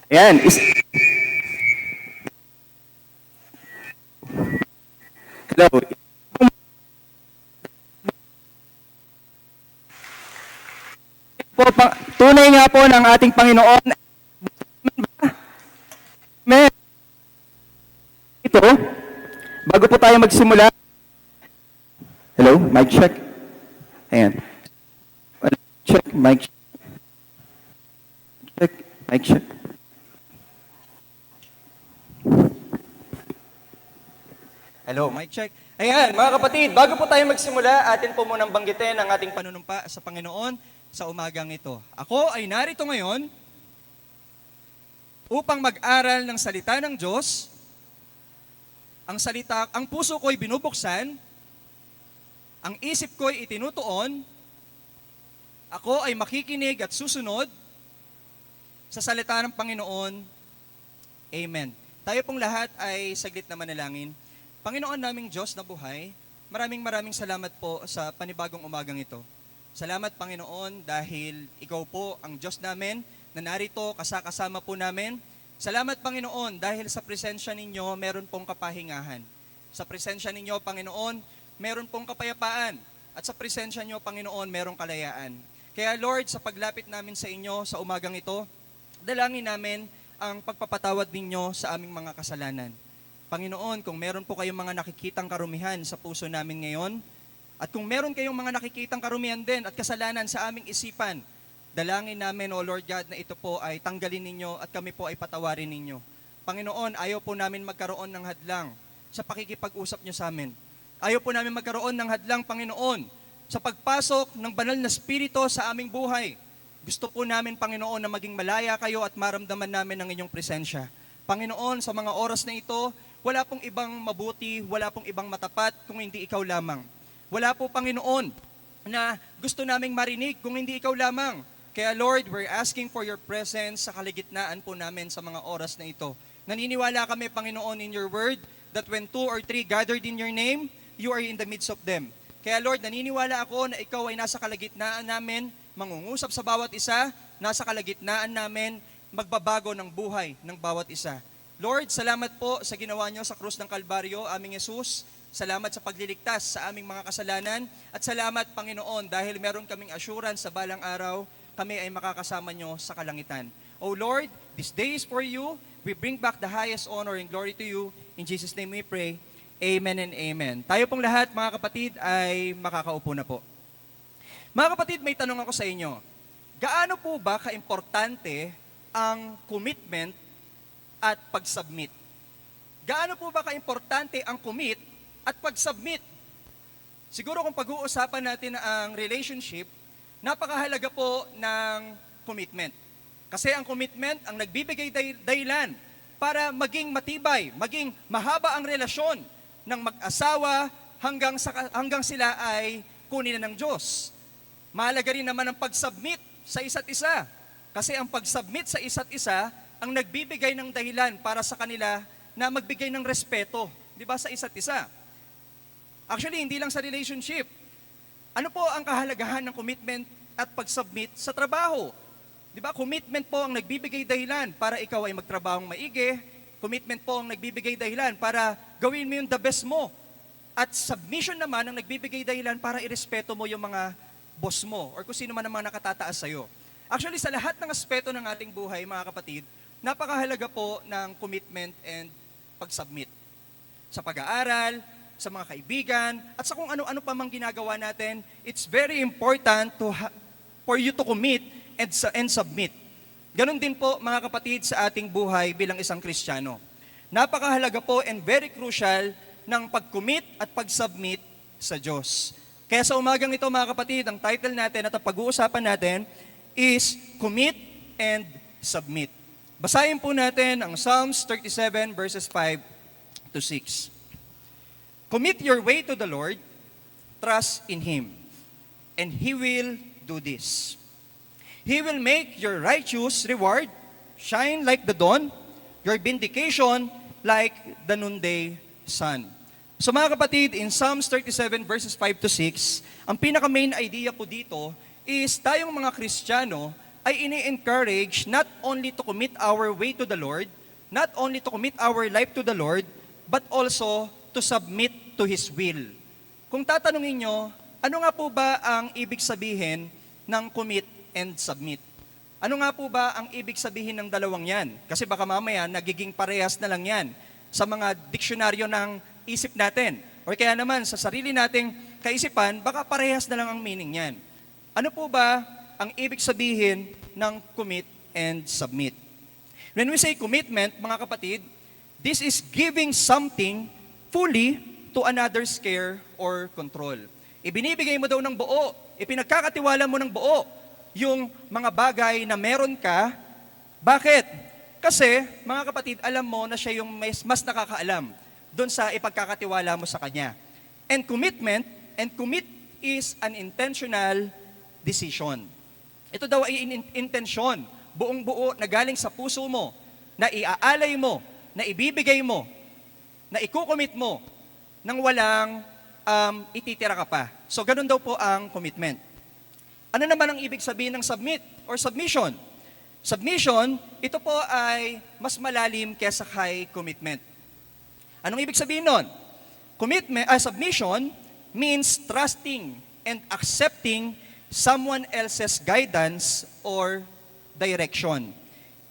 Ayan. Hello. Tunay nga po ng ating Panginoon. Amen. Ito, bago po tayo magsimula. Hello, mic check. Ayan. Check, mic check. Check, mic check. Hello, mic check. Ayan, mga kapatid, bago po tayo magsimula, atin po munang banggitin ang ating panunumpa sa Panginoon sa umagang ito. Ako ay narito ngayon upang mag-aral ng salita ng Diyos. Ang puso ko'y binubuksan, ang isip ko'y itinutuon, ako ay makikinig at susunod sa salita ng Panginoon. Amen. Tayo pong lahat ay saglit na manalangin. Panginoon naming Diyos na buhay, maraming salamat po sa panibagong umagang ito. Salamat Panginoon dahil Ikaw po ang Diyos namin na narito kasama po namin. Salamat Panginoon dahil sa presensya ninyo meron pong kapahingahan. Sa presensya ninyo Panginoon, meron pong kapayapaan. At sa presensya ninyo Panginoon, merong kalayaan. Kaya Lord, sa paglapit namin sa inyo sa umagang ito, dalangin namin ang pagpapatawad ninyo sa aming mga kasalanan. Panginoon, kung meron po kayong mga nakikitang karumihan sa puso namin ngayon, at kung meron kayong mga nakikitang karumihan din at kasalanan sa aming isipan, dalangin namin, O Lord God, na ito po ay tanggalin ninyo at kami po ay patawarin ninyo. Panginoon, ayaw po namin magkaroon ng hadlang sa pakikipag-usap nyo sa amin. Ayaw po namin magkaroon ng hadlang, Panginoon, sa pagpasok ng banal na spirito sa aming buhay. Gusto po namin, Panginoon, na maging malaya kayo at maramdaman namin ang inyong presensya. Panginoon, sa mga oras na ito, wala pong ibang mabuti, wala pong ibang matapat kung hindi ikaw lamang. Wala po, Panginoon, na gusto naming marinig kung hindi ikaw lamang. Kaya Lord, we're asking for your presence sa kaligitnaan po namin sa mga oras na ito. Naniniwala kami, Panginoon, in your word, that when 2 or 3 gathered in your name, you are in the midst of them. Kaya Lord, naniniwala ako na ikaw ay nasa kalagitnaan namin, mangungusap sa bawat isa, nasa kalagitnaan namin, magbabago ng buhay ng bawat isa. Lord, salamat po sa ginawa nyo sa krus ng Kalbaryo, aming Jesus. Salamat sa pagliligtas sa aming mga kasalanan. At salamat, Panginoon, dahil meron kaming assurance sa balang araw, kami ay makakasama nyo sa kalangitan. O Lord, this day is for you. We bring back the highest honor and glory to you. In Jesus' name we pray. Amen and amen. Tayo pong lahat, mga kapatid, ay makakaupo na po. Mga kapatid, may tanong ako sa inyo. Gaano po ba kaimportante ang commitment at pag-submit? Gaano po ba kaimportante ang commit at pag-submit? Siguro kung pag-uusapan natin ang relationship, napakahalaga po ng commitment. Kasi ang commitment ang nagbibigay dahilan para maging matibay, maging mahaba ang relasyon ng mag-asawa hanggang sila ay kunin na ng Diyos. Mahalaga rin naman ang pag-submit sa isa't isa. Kasi ang pag-submit sa isa't isa ang nagbibigay ng dahilan para sa kanila na magbigay ng respeto, di ba, sa isa't isa. Actually, hindi lang sa relationship. Ano po ang kahalagahan ng commitment at pag-submit sa trabaho? Di ba, commitment po ang nagbibigay dahilan para ikaw ay magtrabahong maigi. Commitment po ang nagbibigay dahilan para gawin mo yung the best mo. At submission naman ang nagbibigay dahilan para irespeto mo yung mga boss mo or kung sino man ang mga nakatataas sa'yo. Actually, sa lahat ng aspeto ng ating buhay, mga kapatid, napakahalaga po ng commitment and pag-submit. Sa pag-aaral, sa mga kaibigan, at sa kung ano-ano pa mang ginagawa natin, it's very important for you to commit and submit. Ganon din po, mga kapatid, sa ating buhay bilang isang Kristiyano. Napakahalaga po and very crucial ng pag-commit at pag-submit sa Diyos. Kaya sa umagang ito, mga kapatid, ang title natin at ang pag-uusapan natin is Commit and Submit. Basahin po natin ang Psalms 37 verses 5 to 6. Commit your way to the Lord, trust in Him, and He will do this. He will make your righteous reward shine like the dawn, your vindication like the noonday sun. So mga kapatid, in Psalms 37 verses 5 to 6, ang pinaka-main idea po dito is tayong mga Kristiyano ay ini-encourage not only to commit our way to the Lord, not only to commit our life to the Lord, but also to submit to His will. Kung tatanungin nyo, ano nga po ba ang ibig sabihin ng commit and submit? Ano nga po ba ang ibig sabihin ng dalawang yan? Kasi baka mamaya nagiging parehas na lang yan sa mga diksyonaryo ng isip natin. O kaya naman sa sarili nating kaisipan, baka parehas na lang ang meaning yan. Ano po ba ang ibig sabihin ng commit and submit? When we say commitment, mga kapatid, this is giving something fully to another's care or control. Ibinibigay mo daw ng buo, ipinagkakatiwala mo ng buo yung mga bagay na meron ka. Bakit? Kasi, mga kapatid, alam mo na siya yung mas nakakaalam doon sa ipagkakatiwala mo sa Kanya. And commit is an intentional decision. Ito daw ay intensyon, buong buo na galing sa puso mo, na iaalay mo, na ibibigay mo, na ikukomit mo, nang walang ititira ka pa. So, ganun daw po ang commitment. Ano naman ang ibig sabihin ng submit or submission? Submission, ito po ay mas malalim kesa kay commitment. Anong ibig sabihin nun? Submission means trusting and accepting someone else's guidance or direction,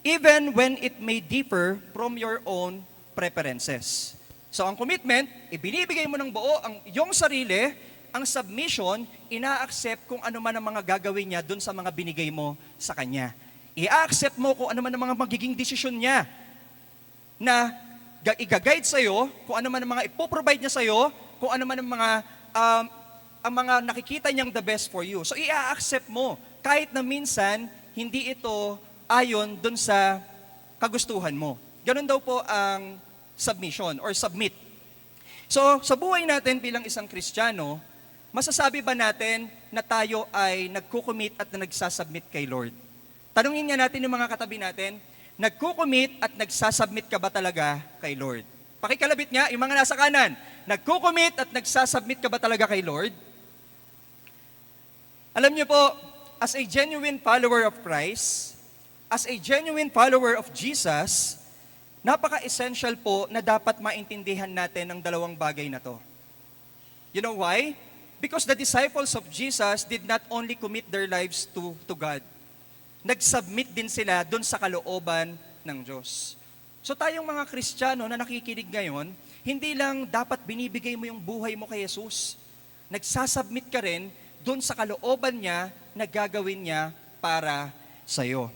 even when it may differ from your own preferences. So ang commitment, ibinibigay mo ng buo ang iyong sarili. Ang submission, ina-accept kung ano man ang mga gagawin niya dun sa mga binigay mo sa Kanya. I-accept mo kung ano man ang mga magiging desisyon niya na i-guide sa'yo, kung ano man ang mga ipoprovide niya sa'yo, kung ano man ang mga nakikita niyang the best for you. So i-accept mo, kahit na minsan, hindi ito ayon dun sa kagustuhan mo. Ganun daw po ang submission or submit. So, sa buhay natin bilang isang Kristiyano, masasabi ba natin na tayo ay nagko-commit at na nagsasubmit kay Lord? Tanungin nga natin yung mga katabi natin, nagko-commit at nagsasubmit ka ba talaga kay Lord? Pakikalabit nga, yung mga nasa kanan, nagko-commit at nagsasubmit ka ba talaga kay Lord? Alam niyo po, as a genuine follower of Christ, as a genuine follower of Jesus, napaka-essential po na dapat maintindihan natin ang dalawang bagay na to. You know why? Because the disciples of Jesus did not only commit their lives to God. Nag-submit din sila doon sa kalooban ng Diyos. So tayong mga Kristiyano na nakikinig ngayon, hindi lang dapat binibigay mo yung buhay mo kay Jesus. Nagsasubmit ka rin doon sa kalooban niya na gagawin niya para sa'yo.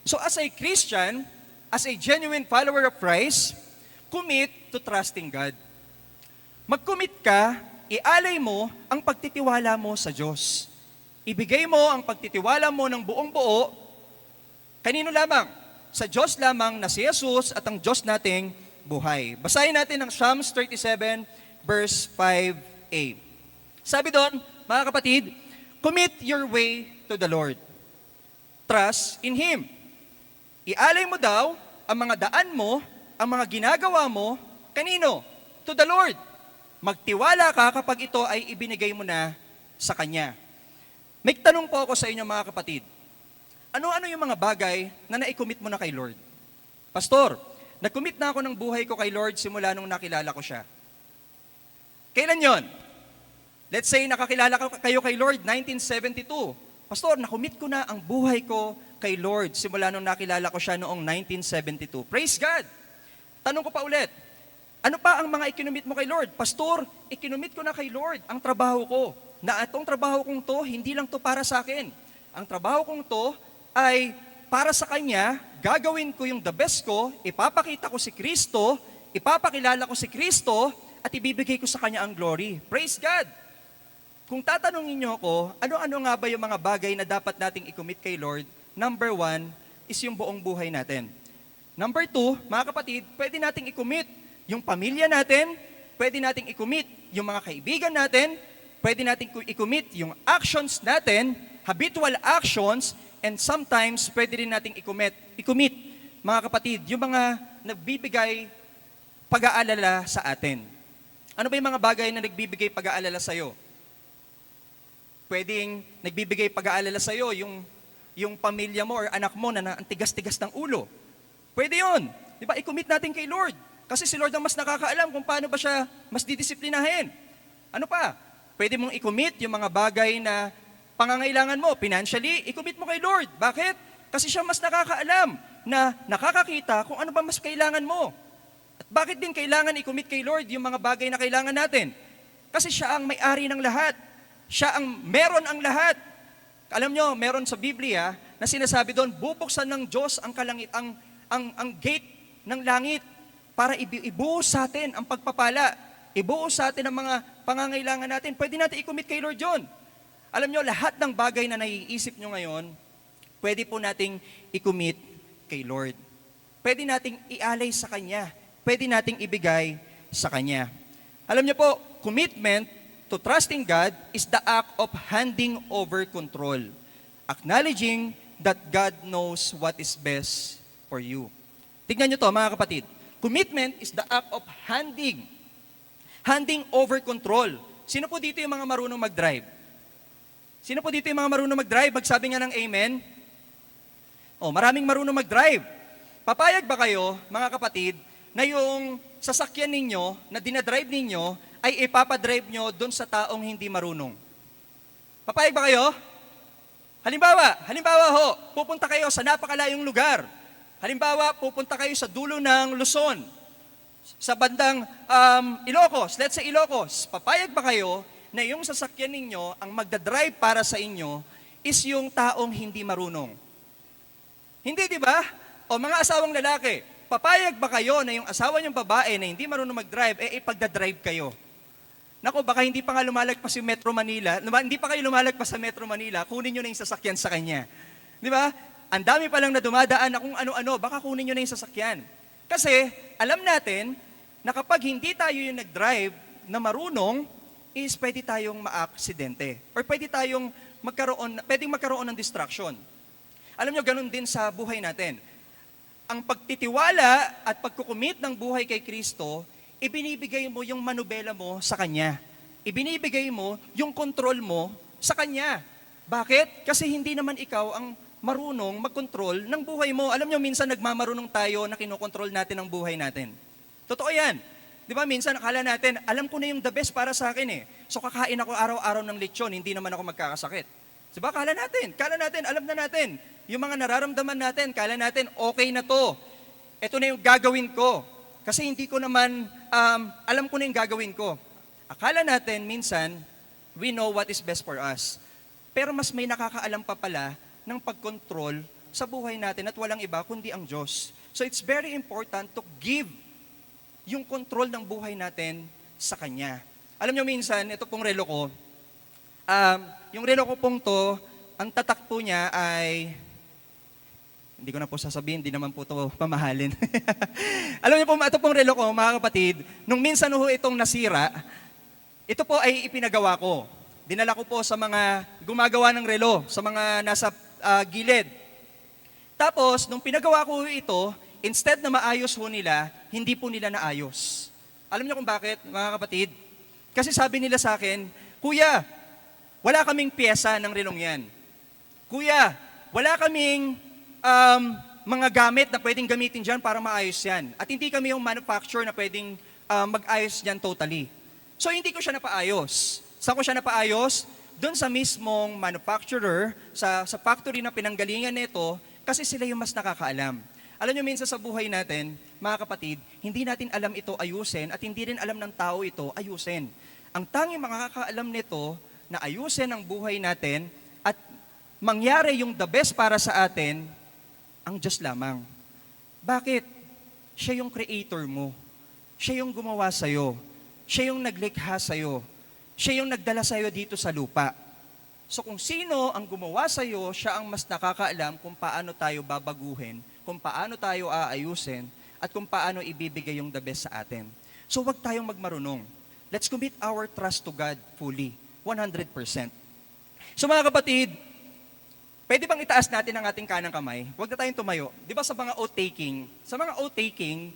So as a Christian, as a genuine follower of Christ, commit to trusting God. Mag-commit ka, ialay mo ang pagtitiwala mo sa Diyos. Ibigay mo ang pagtitiwala mo ng buong buo, kanino lamang? Sa Diyos lamang na si Jesus at ang Diyos nating buhay. Basahin natin ang Psalms 37 verse 5a. Sabi doon, mga kapatid, commit your way to the Lord. Trust in Him. Ialay mo daw ang mga daan mo, ang mga ginagawa mo, kanino? To the Lord. Magtiwala ka kapag ito ay ibinigay mo na sa Kanya. May tanong po ako sa inyo mga kapatid. Ano-ano yung mga bagay na nai-commit mo na kay Lord? Pastor, nag-commit na ako ng buhay ko kay Lord simula nung nakilala ko siya. Kailan yon? Let's say nakakilala kayo kay Lord 1972. Pastor, na-commit ko na ang buhay ko kay Lord simula nung nakilala ko siya noong 1972. Praise God! Tanong ko pa ulit, ano pa ang mga ikinumit mo kay Lord? Pastor, ikinumit ko na kay Lord ang trabaho ko. Na itong trabaho kong to, hindi lang to para sa akin. Ang trabaho kong to ay para sa Kanya, gagawin ko yung the best ko, ipapakita ko si Kristo, ipapakilala ko si Kristo, at ibibigay ko sa Kanya ang glory. Praise God! Kung tatanungin niyo ako, ano-ano nga ba yung mga bagay na dapat nating i-commit kay Lord? Number 1 is yung buong buhay natin. Number 2, mga kapatid, pwede nating i-commit yung pamilya natin, pwede nating i-commit yung mga kaibigan natin, pwede nating i-commit yung actions natin, habitual actions, and sometimes pwede rin nating i-commit, mga kapatid, yung mga nagbibigay pag-aalala sa atin. Ano ba yung mga bagay na nagbibigay pag-aalala sa'yo? Pwedeng nagbibigay pag-aalala sa'yo yung yung pamilya mo or anak mo na ang tigas-tigas ng ulo. Pwede yun. Di ba? I-commit natin kay Lord. Kasi si Lord ang mas nakakaalam kung paano ba siya mas didisiplinahin. Ano pa? Pwede mong i-commit yung mga bagay na pangangailangan mo. Financially, i-commit mo kay Lord. Bakit? Kasi siya mas nakakaalam na nakakakita kung ano ba mas kailangan mo. At bakit din kailangan i-commit kay Lord yung mga bagay na kailangan natin? Kasi siya ang may-ari ng lahat. Siya ang meron ang lahat. Alam nyo, meron sa Biblia na sinasabi doon, bubuksan ng Diyos ang ang gate ng langit para ibuhos sa atin ang pagpapala. Ibuhos sa atin ang mga pangangailangan natin. Pwede natin i-commit kay Lord yun. Alam nyo, lahat ng bagay na naiisip nyo ngayon, pwede po nating i-commit kay Lord. Pwede nating ialay sa Kanya. Pwede nating ibigay sa Kanya. Alam nyo po, commitment to trusting God is the act of handing over control. Acknowledging that God knows what is best for you. Tignan nyo to, mga kapatid. Commitment is the act of handing over control. Sino po dito yung mga marunong mag-drive? Sino po dito yung mga marunong mag-drive? Magsabi nga ng amen. Maraming marunong mag-drive. Papayag ba kayo, mga kapatid, na yung sasakyan ninyo, na dinadrive ninyo, ay ipapadrive nyo dun sa taong hindi marunong? Papayag ba kayo? Halimbawa ho, pupunta kayo sa napakalayong lugar. Halimbawa, pupunta kayo sa dulo ng Luzon, sa bandang Ilocos, let's say Ilocos. Papayag ba kayo na yung sasakyan ninyo, ang magdadrive para sa inyo, is yung taong hindi marunong? Hindi, di ba? O mga asawang lalaki, papayag ba kayo na yung asawa niyong babae na hindi marunong mag-drive, ipagdadrive kayo? Naku, baka hindi pa nga lumalagpas yung Metro Manila, hindi pa kayo lumalagpas sa Metro Manila, kunin nyo na yung sasakyan sa kanya. Di ba? Ang dami pa lang na dumadaan na kung ano-ano, baka kunin nyo na yung sasakyan. Kasi, alam natin na kapag hindi tayo yung nag-drive na marunong, is pwede tayong ma-aksidente. Or pwedeng magkaroon ng distraction. Alam nyo, ganun din sa buhay natin. Ang pagtitiwala at pagkukumit ng buhay kay Kristo, ibinibigay mo yung manubela mo sa Kanya. Ibinibigay mo yung control mo sa Kanya. Bakit? Kasi hindi naman ikaw ang marunong mag-control ng buhay mo. Alam nyo, minsan nagmamarunong tayo na kinokontrol natin ang buhay natin. Totoo yan. Di ba, minsan akala natin, alam ko na yung the best para sa akin eh. So kakain ako araw-araw ng lechon, hindi naman ako magkakasakit. Diba, kala natin, alam na natin. Yung mga nararamdaman natin, kala natin, okay na to. Ito na yung gagawin ko. Kasi hindi ko naman, alam ko na yung gagawin ko. Akala natin, minsan, we know what is best for us. Pero mas may nakakaalam pa pala ng pag-control sa buhay natin at walang iba kundi ang Diyos. So it's very important to give yung control ng buhay natin sa Kanya. Alam nyo minsan, ito pong relo ko, yung relo ko pong to, ang tatak po niya ay, hindi ko na po sasabihin, hindi naman po ito pamahalin. Alam niyo po, ito pong relo ko, mga kapatid, nung minsan ho itong nasira, ito po ay ipinagawa ko. Dinala ko po sa mga gumagawa ng relo, sa mga nasa gilid. Tapos, nung pinagawa ko ito, instead na maayos ho nila, hindi po nila naayos. Alam niyo kung bakit, mga kapatid? Kasi sabi nila sa akin, Kuya, wala kaming pyesa ng relong yan. Kuya, wala kaming mga gamit na pwedeng gamitin dyan para maayos yan. At hindi kami yung manufacturer na pwedeng mag-ayos dyan totally. So, hindi ko siya napaayos. Saan ko siya napaayos? Doon sa mismong manufacturer, sa factory na pinanggalingan nito, kasi sila yung mas nakakaalam. Alam nyo, minsan sa buhay natin, mga kapatid, hindi natin alam ito ayusin at hindi rin alam ng tao ito ayusin. Ang tanging makakaalam nito na ayusin ang buhay natin at mangyari yung the best para sa atin, ang Diyos lamang. Bakit? Siya yung creator mo. Siya yung gumawa sa'yo. Siya yung naglikha sa'yo. Siya yung nagdala sa'yo dito sa lupa. So kung sino ang gumawa sa'yo, siya ang mas nakakaalam kung paano tayo babaguhin, kung paano tayo aayusin, at kung paano ibibigay yung the best sa atin. So wag tayong magmarunong. Let's commit our trust to God fully, 100%. So mga kapatid, pwede bang itaas natin ang ating kanang kamay? Huwag na tayong tumayo. Di ba sa mga oath-taking,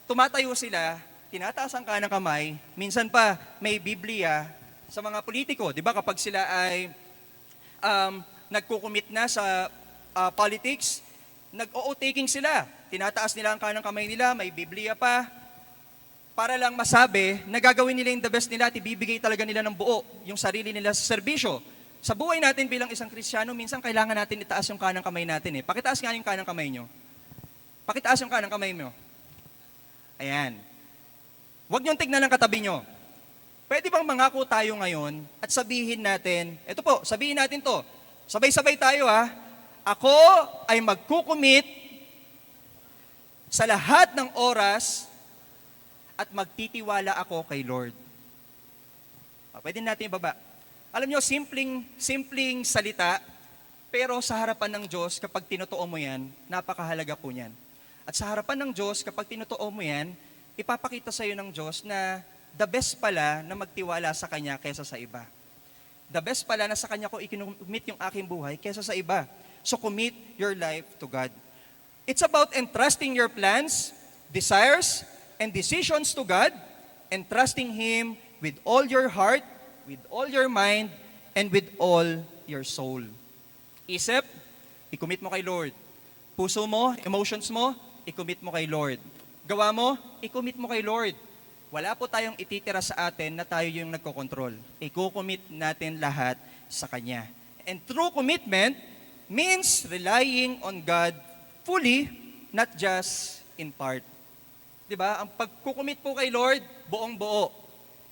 tumatayo sila, tinataas ang kanang kamay, minsan pa may Biblia sa mga politiko. Di ba kapag sila ay nagkukumit na sa politics, nag-o-taking sila. Tinataas nila ang kanang kamay nila, may Biblia pa, para lang masabi na gagawin nila yung the best nila at ibibigay talaga nila ng buo yung sarili nila sa serbisyo. Sa buhay natin bilang isang Kristiyano, minsan kailangan natin itaas yung kanang kamay natin. Pakitaas nga yung kanang kamay nyo. Pakitaas yung kanang kamay mo. Ayan. Huwag niyong tignan ng katabi nyo. Pwede bang mangako tayo ngayon at sabihin natin, ito po, sabihin natin to, sabay-sabay tayo ha, ako ay magkukumit sa lahat ng oras at magtitiwala ako kay Lord. Pwede natin ibaba. Alam nyo, simpleng salita, pero sa harapan ng Diyos, kapag tinotoo mo yan, napakahalaga po niyan. At sa harapan ng Diyos, kapag tinotoo mo yan, ipapakita sa iyo ng Diyos na the best pala na magtiwala sa Kanya kaysa sa iba. The best pala na sa Kanya ko ikinumit yung aking buhay kaysa sa iba. So commit your life to God. It's about entrusting your plans, desires, and decisions to God, and trusting Him with all your heart, with all your mind, and with all your soul. Isip, i-commit mo kay Lord. Puso mo, emotions mo, i-commit mo kay Lord. Gawa mo, i-commit mo kay Lord. Wala po tayong ititira sa atin na tayo yung nagkokontrol. I-commit natin lahat sa Kanya. And true commitment means relying on God fully, not just in part. Diba? Ang pagkukumit po kay Lord, buong-buo.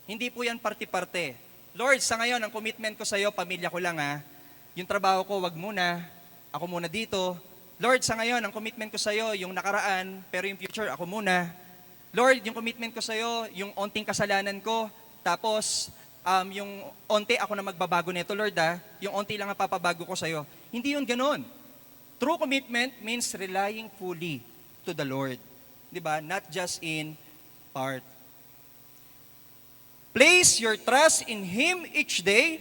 Hindi po yan parte-parte. Lord, sa ngayon, ang commitment ko sa iyo, pamilya ko lang ha. Yung trabaho ko, wag muna. Ako muna dito. Lord, sa ngayon, ang commitment ko sa iyo, yung nakaraan, pero yung future, ako muna. Lord, yung commitment ko sa iyo, yung onting kasalanan ko, tapos yung onti ako na magbabago nito, Lord yung onti lang ang papabago ko sa iyo. Hindi yun ganon. True commitment means relying fully to the Lord. Diba? Not just in part. Place your trust in Him each day.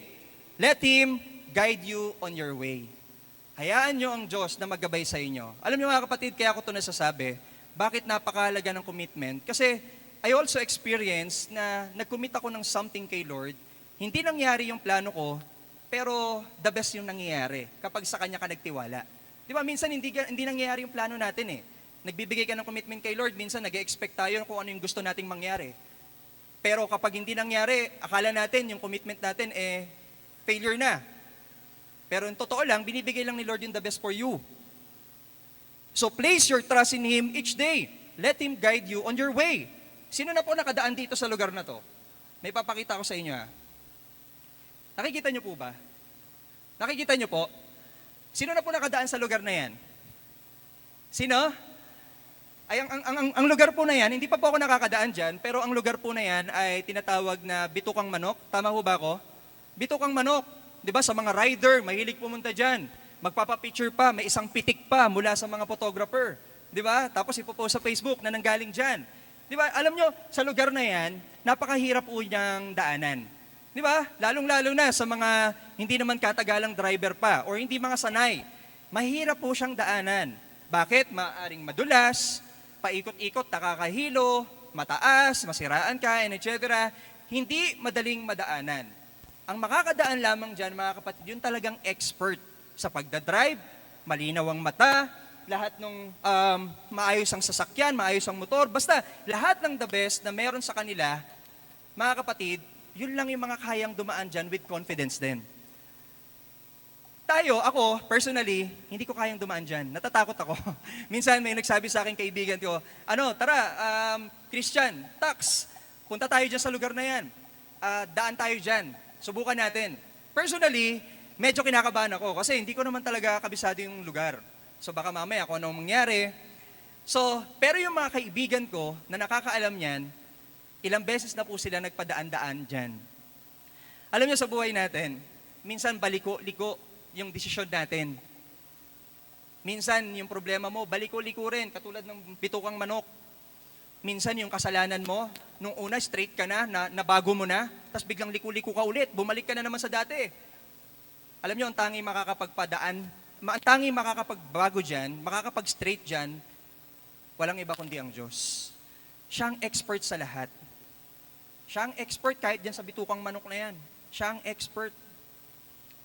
Let Him guide you on your way. Hayaan nyo ang Diyos na maggabay sa inyo. Alam niyo mga kapatid, kaya ako ito nasasabi, bakit napakahalaga ng commitment? Kasi I also experienced na nag-commit ako ng something kay Lord, hindi nangyari yung plano ko, pero the best yung nangyayari kapag sa Kanya ka nagtiwala. Di ba, minsan hindi nangyayari yung plano natin eh. Nagbibigay ka ng commitment kay Lord, minsan nag-expect tayo kung ano yung gusto nating mangyari. Pero kapag hindi nangyari, akala natin yung commitment natin failure na. Pero yung totoo lang, binibigay lang ni Lord yung the best for you. So place your trust in Him each day. Let Him guide you on your way. Sino na po nakadaan dito sa lugar na to? May papakita ko sa inyo ha. Nakikita niyo po ba? Nakikita niyo po? Sino na po nakadaan sa lugar na yan? Sino? Ay, ang lugar po na yan, hindi pa po ako nakakadaan dyan, pero ang lugar po na yan ay tinatawag na Bitukang Manok. Tama po ba ako? Bitukang Manok. Di ba, sa mga rider, mahilig pumunta dyan. Magpapapicture pa, may isang pitik pa mula sa mga photographer. Di ba? Tapos ipopost sa Facebook na nanggaling dyan. Di ba, alam nyo, sa lugar na yan, napakahirap po niyang daanan. Di ba? Lalong-lalo na sa mga hindi naman katagalang driver pa or hindi mga sanay. Mahirap po siyang daanan. Bakit? Maaring madulas, paikot-ikot, nakakahilo, mataas, masiraan ka, and etc. Hindi madaling madaanan. Ang makakadaan lamang dyan, mga kapatid, yun talagang expert sa pagdadrive, malinaw ang mata, lahat ng maayos ang sasakyan, maayos ang motor, basta lahat ng the best na meron sa kanila, mga kapatid, yun lang yung mga kayang dumaan dyan with confidence din. Ako, personally, hindi ko kayang dumaan dyan. Natatakot ako. Minsan may nagsabi sa akin kaibigan ko, tara, Christian, tax, punta tayo dyan sa lugar na yan. Daan tayo dyan. Subukan natin. Personally, medyo kinakabahan ako kasi hindi ko naman talaga kabisado yung lugar. So baka mamaya kung anong mangyari. Pero yung mga kaibigan ko na nakakaalam niyan, ilang beses na po sila nagpadaan-daan dyan. Alam niyo sa buhay natin, minsan baliko-liko yung desisyon natin. Minsan, yung problema mo, baliko-liko rin, katulad ng bitukang manok. Minsan, yung kasalanan mo, nung una, straight ka na nabago mo na, tapos biglang liko-liko ka ulit, bumalik ka na naman sa dati. Alam niyo, ang tanging makakapagbago dyan, makakapag-straight dyan, walang iba kundi ang Diyos. Siya ang expert sa lahat. Siya ang expert kahit dyan sa bitukang manok na yan. Siya ang expert.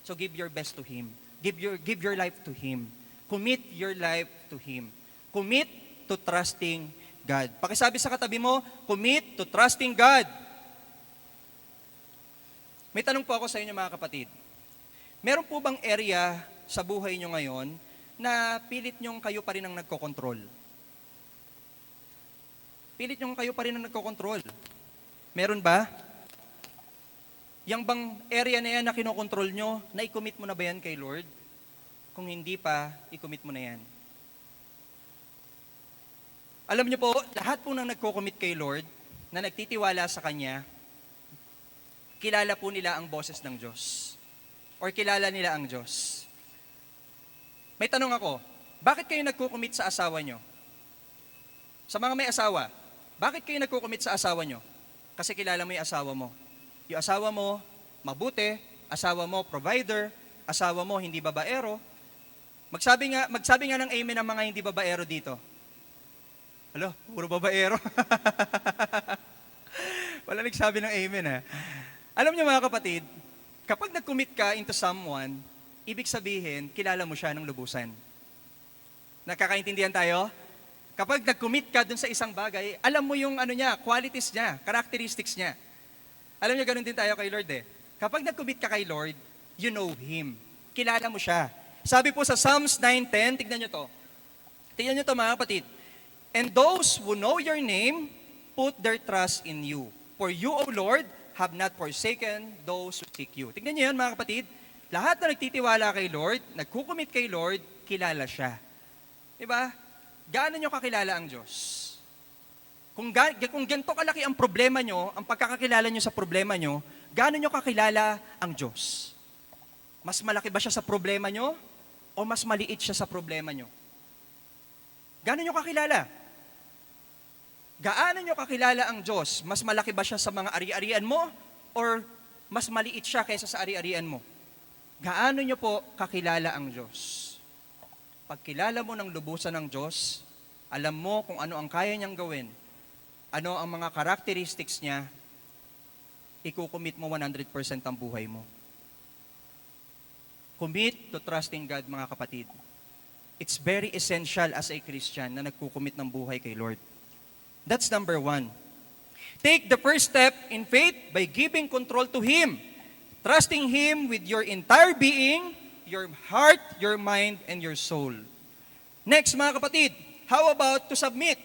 So give your best to Him. Give your life to Him. Commit your life to Him. Commit to trusting God. Pakisabi sa katabi mo, commit to trusting God. May tanong po ako sa inyo mga kapatid. Meron po bang area sa buhay nyo ngayon na pilit nyong kayo pa rin ang nagkokontrol? Pilit nyong kayo pa rin ang nagkokontrol. Meron ba? Yang bang area na yan na kinokontrol nyo, na i-commit mo na ba yan kay Lord? Kung hindi pa, i-commit mo na yan. Alam niyo po, lahat po nang nagko-commit kay Lord, na nagtitiwala sa Kanya, kilala po nila ang boses ng Diyos. Or kilala nila ang Diyos. May tanong ako, bakit kayo nagko-commit sa asawa nyo? Sa mga may asawa, bakit kayo nagko-commit sa asawa nyo? Kasi kilala mo yung asawa mo. Yung asawa mo, mabuti, asawa mo, provider, asawa mo, hindi babaero. Magsabi nga ng amen ang mga hindi babaero dito. Alo, puro babaero. Wala nagsabi ng amen ha. Alam niyo mga kapatid, kapag nag-commit ka into someone, ibig sabihin, kilala mo siya ng lubusan. Nakakaintindihan tayo? Kapag nag-commit ka dun sa isang bagay, alam mo yung qualities niya, characteristics niya. Alam niyo, ganun din tayo kay Lord eh. Kapag nag-commit ka kay Lord, you know Him. Kilala mo siya. Sabi po sa Psalms 9:10, tignan niyo to. Tignan niyo to mga kapatid. And those who know your name, put their trust in you. For you, O Lord, have not forsaken those who seek you. Tignan niyo yan mga kapatid. Lahat na nagtitiwala kay Lord, nagkukumit kay Lord, kilala siya. Diba? Gaano nyo kakilala ang Diyos? Kung ganito kalaki ang problema nyo, ang pagkakakilala nyo sa problema nyo, gaano nyo kakilala ang Diyos? Mas malaki ba siya sa problema nyo? O mas maliit siya sa problema nyo? Gaano nyo kakilala? Gaano nyo kakilala ang Diyos? Mas malaki ba siya sa mga ari-arian mo? Or mas maliit siya kaysa sa ari-arian mo? Gaano nyo po kakilala ang Diyos? Pag kilala mo ng lubusan ng Diyos, alam mo kung ano ang kaya niyang gawin, ano ang mga characteristics niya, ikukumit mo 100% ang buhay mo. Commit to trusting God, mga kapatid. It's very essential as a Christian na nagkukumit ng buhay kay Lord. That's number 1. Take the first step in faith by giving control to Him. Trusting Him with your entire being, your heart, your mind, and your soul. Next, mga kapatid, how about to submit?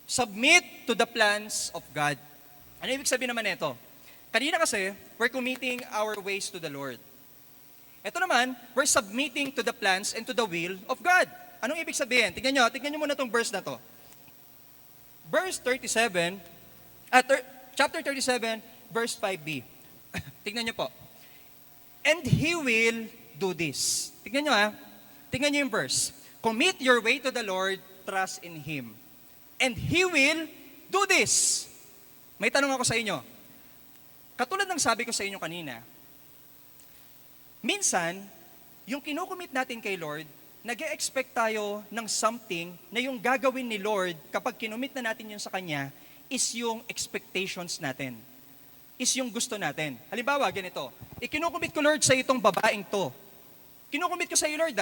Submit to the plans of God. Ano ibig sabihin naman ito? Kanina kasi, we're committing our ways to the Lord. Ito naman, we're submitting to the plans and to the will of God. Anong ibig sabihin? Tignan nyo muna itong verse na to. Verse 37, chapter 37, verse 5b. Tignan nyo po. And He will do this. Tignan nyo Tignan nyo yung verse. Commit your way to the Lord, trust in Him. And He will do this. May tanong ako sa inyo. Katulad ng sabi ko sa inyo kanina, minsan, yung kinukumit natin kay Lord, nag-e-expect tayo ng something na yung gagawin ni Lord kapag kinumit na natin yun sa Kanya is yung expectations natin. Is yung gusto natin. Halimbawa, ganito. Ikinukumit ko, Lord, sa itong babaeng to. Kinukumit ko sa iyo, Lord,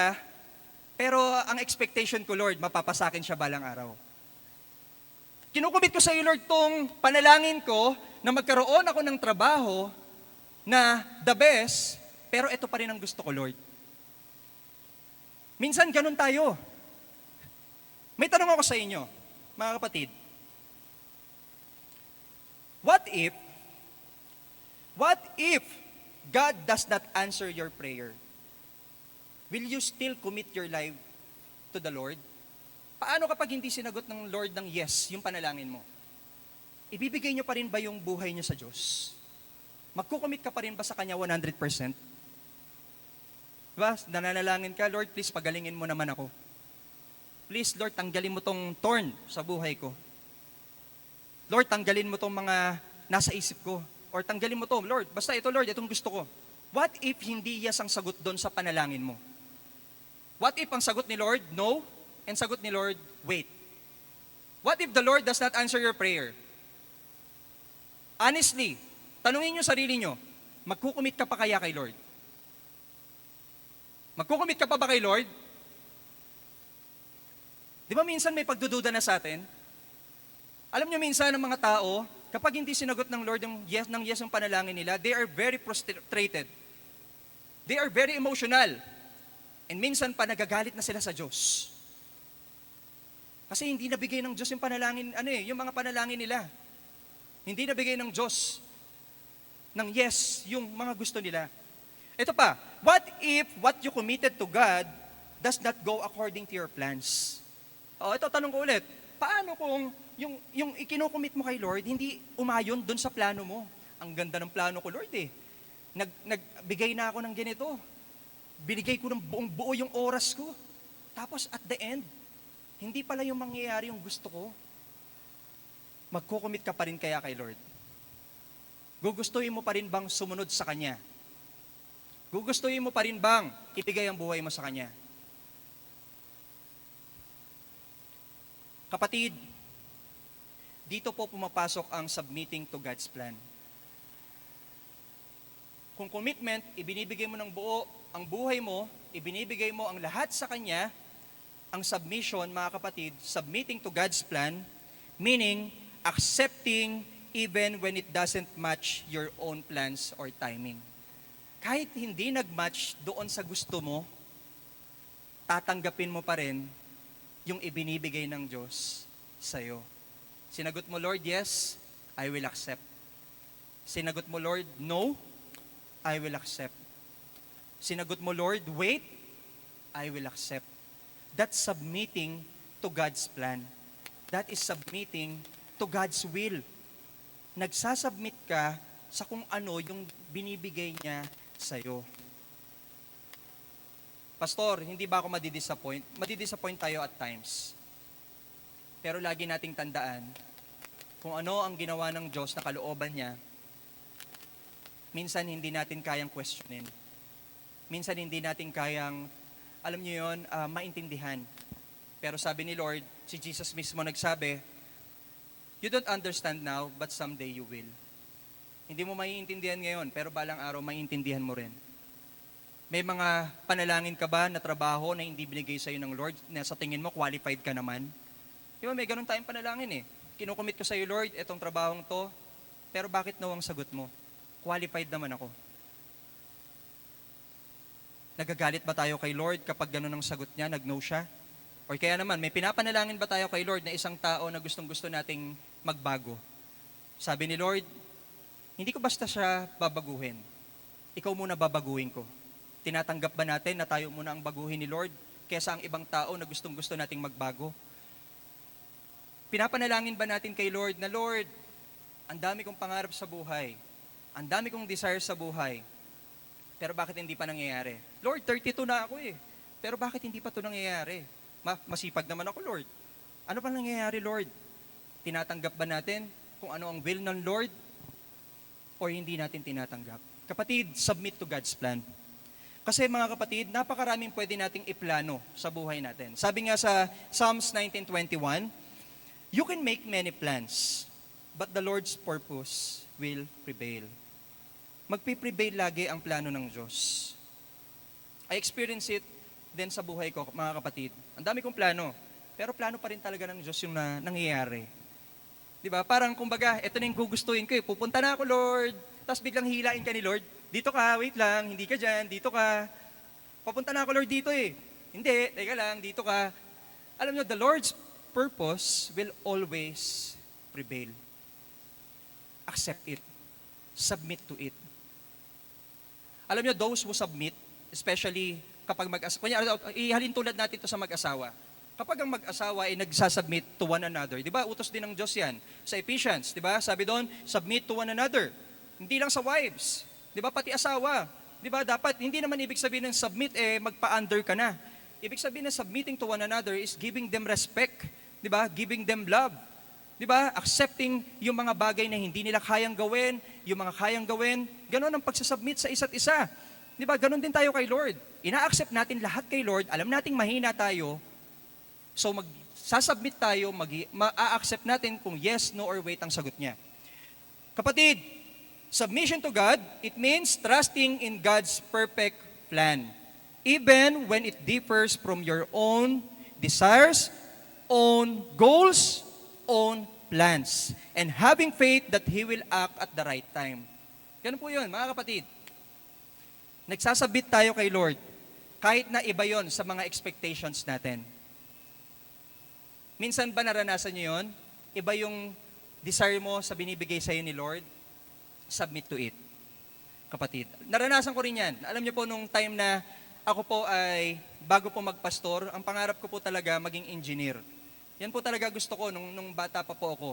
pero ang expectation ko, Lord, mapapasakin siya balang araw. Kinukumit ko sa iyo, Lord, tong panalangin ko na magkaroon ako ng trabaho na the best, pero ito pa rin ang gusto ko, Lord. Minsan ganun tayo. May tanong ako sa inyo, mga kapatid. What if God does not answer your prayer? Will you still commit your life to the Lord? Paano kapag hindi sinagot ng Lord ng yes, yung panalangin mo? Ibibigay niyo pa rin ba yung buhay niyo sa Diyos? Magkukumit ka pa rin ba sa Kanya 100%? Diba? Nananalangin ka, Lord, please pagalingin mo naman ako. Please, Lord, tanggalin mo tong thorn sa buhay ko. Lord, tanggalin mo tong mga nasa isip ko. Or tanggalin mo to, Lord, basta ito, Lord, itong gusto ko. What if hindi yes ang sagot doon sa panalangin mo? What if ang sagot ni Lord, no, and sagot ni Lord, wait? What if the Lord does not answer your prayer? Honestly, tanungin nyo sarili nyo, magkukumit ka pa kaya kay Lord? Magkukumit ka pa ba kay Lord? Di ba minsan may pagdududa na sa atin? Alam niyo minsan ang mga tao, kapag hindi sinagot ng Lord ng yes yung panalangin nila, they are very frustrated. They are very emotional. And minsan pa nagagalit na sila sa Diyos. Kasi hindi nabigay ng Diyos yung panalangin, yung mga panalangin nila. Hindi nabigay ng Diyos ng yes yung mga gusto nila. Ito pa, what if what you committed to God does not go according to your plans? Ito tanong ko ulit. Paano kung yung ikinukumit mo kay Lord, hindi umayon dun sa plano mo? Ang ganda ng plano ko, Lord eh. Nagbigay na ako ng ganito. Binigay ko ng buong buo yung oras ko. Tapos at the end, hindi pala yung mangyayari yung gusto ko. Magkukumit ka pa rin kaya kay Lord? Gugustuhin mo pa rin bang sumunod sa Kanya? Gugustuhin mo pa rin bang ibigay ang buhay mo sa Kanya? Kapatid, dito po pumapasok ang submitting to God's plan. Kung commitment, ibinibigay mo ng buo ang buhay mo, ibinibigay mo ang lahat sa Kanya, ang submission, mga kapatid, submitting to God's plan, meaning accepting even when it doesn't match your own plans or timing. Kahit hindi nag-match doon sa gusto mo, tatanggapin mo pa rin yung ibinibigay ng Diyos sa'yo. Sinagot mo, Lord, yes, I will accept. Sinagot mo, Lord, no, I will accept. Sinagot mo, Lord, wait, I will accept. That's submitting to God's plan. That is submitting to God's will. Nagsasubmit ka sa kung ano yung binibigay niya sa'yo. Pastor, hindi ba ako madidisappoint? Madidisappoint tayo at times. Pero lagi nating tandaan, kung ano ang ginawa ng Diyos na kalooban niya, minsan hindi natin kayang questionin. Minsan hindi natin kayang, alam niyo yun, maintindihan. Pero sabi ni Lord, si Jesus mismo nagsabi, you don't understand now, but someday you will. Hindi mo maiintindihan ngayon, pero balang araw maiintindihan mo rin. May mga panalangin ka ba na trabaho na hindi binigay sa'yo ng Lord, na sa tingin mo qualified ka naman? Di ba may ganun tayong panalangin eh. Kinukomit ko sa'yo, Lord, itong trabahong to, pero bakit no ang sagot mo? Qualified naman ako. Nagagalit ba tayo kay Lord kapag ganun ang sagot niya, nag-no siya? Or kaya naman, may pinapanalangin ba tayo kay Lord na isang tao na gustong-gusto nating magbago? Sabi ni Lord, hindi ko basta siya babaguhin. Ikaw muna babaguhin ko. Tinatanggap ba natin na tayo muna ang baguhin ni Lord kaysa ang ibang tao na gustong-gusto nating magbago? Pinapanalangin ba natin kay Lord na, Lord, ang dami kong pangarap sa buhay, ang dami kong desire sa buhay, pero bakit hindi pa nangyayari? Lord, 32 na ako eh, pero bakit hindi pa ito nangyayari? Masipag naman ako, Lord. Ano pa nangyayari, Lord? Tinatanggap ba natin kung ano ang will ng Lord o hindi natin tinatanggap? Kapatid, submit to God's plan. Kasi mga kapatid, napakaraming pwede nating iplano sa buhay natin. Sabi nga sa Psalms 19:21, you can make many plans, but the Lord's purpose will prevail. Magpiprevail lagi ang plano ng Diyos. I experience it din sa buhay ko, mga kapatid. Ang dami kong plano, pero plano pa rin talaga ng Diyos yung nangyayari. Di ba? Parang kumbaga, ito na yung gugustuhin ko eh. Pupunta na ako, Lord. Tapos biglang hilain ka ni Lord. Dito ka, wait lang, hindi ka dyan, dito ka. Papunta na ako, Lord, dito eh. Hindi, teka lang, dito ka. Alam nyo, the Lord's purpose will always prevail. Accept it. Submit to it. Alam nyo, those who submit, especially kapag mag-asawa, ihalin tulad natin ito sa mag-asawa. Kapag ang mag-asawa ay nagsasubmit to one another, di ba, utos din ng Diyos yan. Sa Ephesians, di ba, sabi doon, submit to one another. Hindi lang sa wives, di ba, pati asawa. Di ba, dapat, hindi naman ibig sabihin ng submit, magpa-under ka na. Ibig sabihin ng submitting to one another is giving them respect, di ba, giving them love. Di ba, accepting yung mga bagay na hindi nila kayang gawin, yung mga kayang gawin, ganoon ang pagsasubmit sa isa't isa. Di ba, ganoon din tayo kay Lord. Ina-accept natin lahat kay Lord, alam nating mahina tayo, so magsasubmit tayo, ma-accept natin kung yes, no, or wait ang sagot niya. Kapatid, submission to God, it means trusting in God's perfect plan. even when it differs from your own desires, own goals, own plans, and having faith that He will act at the right time. Ganun po yun, mga kapatid. Nagsasabit tayo kay Lord, kahit na iba yon sa mga expectations natin. Minsan ba naranasan niyo yun? Iba yung desire mo sa binibigay sa'yo ni Lord? Submit to it, kapatid. Naranasan ko rin yan. Alam niyo po, nung time na ako po ay, bago po magpastor, ang pangarap ko po talaga maging engineer. Yan po talaga gusto ko nung bata pa po ako.